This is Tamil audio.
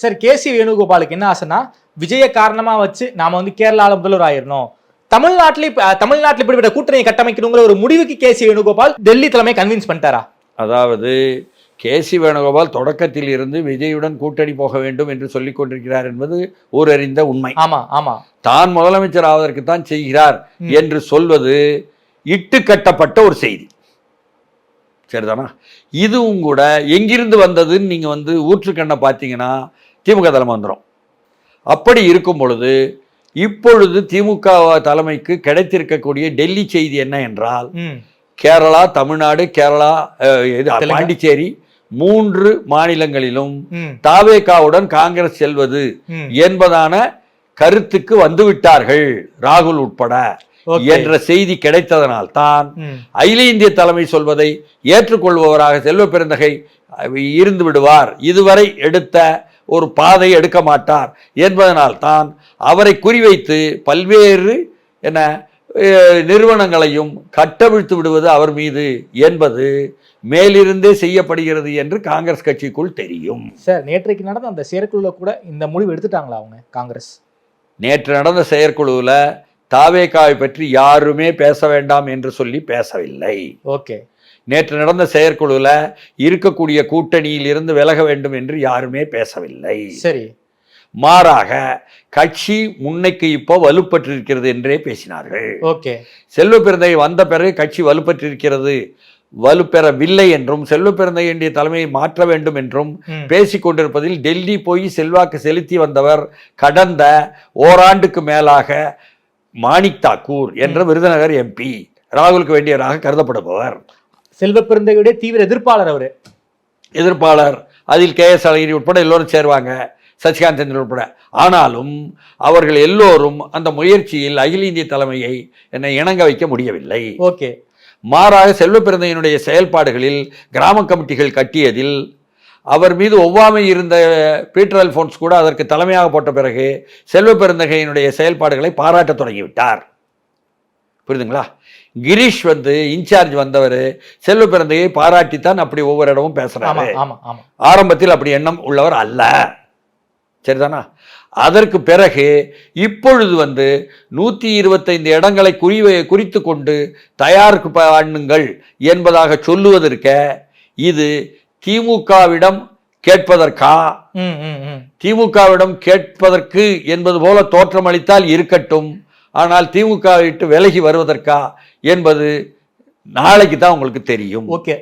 சார் கேசி வேணுகோபாலுக்கு என்ன ஆசைன்னா விஜய காரணமா வச்சு நாம கேரளால முதல்வர் ஆயிரணும், தமிழ்நாட்டில் இப்படிப்பட்ட கூட்டணியை கட்டமைக்கணுங்கிற ஒரு முடிவுக்கு கேசி வேணுகோபால் டெல்லி தலைமை கன்வின்ஸ் பண்ணிட்டாரா? அதாவது கேசி வேணுகோபால் தொடக்கத்தில் இருந்து விஜயுடன் கூட்டணி போக வேண்டும் என்று சொல்லிக் கொண்டிருக்கிறார் என்பது ஊரறிந்த உண்மை. ஆமா ஆமா, தான் முதலமைச்சர் ஆவதற்கு தான் செய்கிறார் என்று சொல்வது இட்டு கட்டப்பட்ட ஒரு செய்தி. சரிதானா? இதுவும் கூட எங்கிருந்து வந்ததுன்னு நீங்க ஊற்றுக்கண்ணை பார்த்தீங்கன்னா திமுக தலைமை வந்துடும். அப்படி இருக்கும் பொழுது இப்பொழுது திமுக தலைமைக்கு கிடைத்திருக்கக்கூடிய டெல்லி செய்தி என்ன என்றால், கேரளா, தமிழ்நாடு, கேரளா, பாண்டிச்சேரி 3 மாநிலங்களிலும் தாவேகாவுடன் காங்கிரஸ் செல்வது என்பதான கருத்துக்கு வந்துவிட்டார்கள் ராகுல் உட்பட என்ற செய்தி கிடைத்ததனால் தான் அகில இந்திய தலைமை சொல்வதை ஏற்றுக்கொள்பவராக செல்வ பெருந்தகை இருந்து விடுவார், இதுவரை எடுத்த ஒரு பாதை எடுக்க மாட்டார் என்பதனால் தான் அவரை குறிவைத்து பல்வேறு நிறுவனங்களையும் கட்டவிழ்த்து விடுவது அவர் மீது என்பது மேலிருந்தே செய்யப்படுகிறது என்று காங்கிரஸ் கட்சிக்குள் தெரியும். சார், நேற்றைக்கு நடந்த அந்த செயற்குழுல கூட இந்த முடிவு எடுத்துட்டாங்களா அவங்க காங்கிரஸ்? நேற்று நடந்த செயற்குழுவில் தாவேகாவை பற்றி யாருமே பேச வேண்டாம் என்று சொல்லி பேசவில்லை. ஓகே. நேற்று நடந்த செயற்குழுவில் இருக்கக்கூடிய கூட்டணியில் இருந்து விலக வேண்டும் என்று யாருமே பேசவில்லை. சரி. மாறாக கட்சி முன்னைக்கு இப்போ வலுப்பற்றிருக்கிறது என்றே பேசினார்கள். ஓகே. செல்வ பெருந்தகை வந்த பிறகு கட்சி வலுப்பற்றிருக்கிறது, வலுப்பெறவில்லை என்றும் செல்வ பெருந்தகையுடைய தலைமையை மாற்ற வேண்டும் என்றும் பேசிக் கொண்டிருப்பதில் டெல்லி போய் செல்வாக்கு செலுத்தி வந்தவர் கடந்த ஓராண்டுக்கு மேலாக மாணிக் தாக்கூர் என்ற விருதுநகர் எம்பி, ராகுலுக்கு வேண்டியவராக கருதப்படுபவர். செல்வ பெருந்தகையுடைய தீவிர எதிர்ப்பாளர். அதில் KS அழகிரி உட்பட எல்லோரும் சேருவாங்க, சசிகாந்த் செந்தில் உட்பட. ஆனாலும் அவர்கள் எல்லோரும் அந்த முயற்சியில் அகில இந்திய தலைமையை இணங்க வைக்க முடியவில்லை. ஓகே. மாறாக செல்வ பெருந்தகையினுடைய செயல்பாடுகளில் கிராம கமிட்டிகள் கட்டியதில் அவர் மீது ஒவ்வாமை இருந்த பீட்டர் அல்போன்ஸ் கூட அதற்கு தலைமையாக போட்ட பிறகு செல்வ பெருந்தகையினுடைய செயல்பாடுகளை பாராட்ட தொடங்கிவிட்டார். புரியுதுங்களா? கிரீஷ் இன்சார்ஜ் வந்தவர் செல்வ பெருந்தகையை பாராட்டித்தான் அப்படி ஒவ்வொரு இடமும் பேசுறாரு. ஆரம்பத்தில் அப்படி எண்ணம் உள்ளவர் அல்ல. சரிதானா? அதற்கு பிறகு இப்பொழுது 125 இடங்களை குறித்து கொண்டு தயார் பண்ணுங்கள் என்பதாக சொல்லுவதற்க இது திமுகவிடம் கேட்பதற்கு என்பது போல தோற்றமளித்தால் இருக்கட்டும், ஆனால் திமுக விட்டு விலகி வருவதற்கா என்பது நாளைக்கு தான் உங்களுக்கு தெரியும். ஓகே.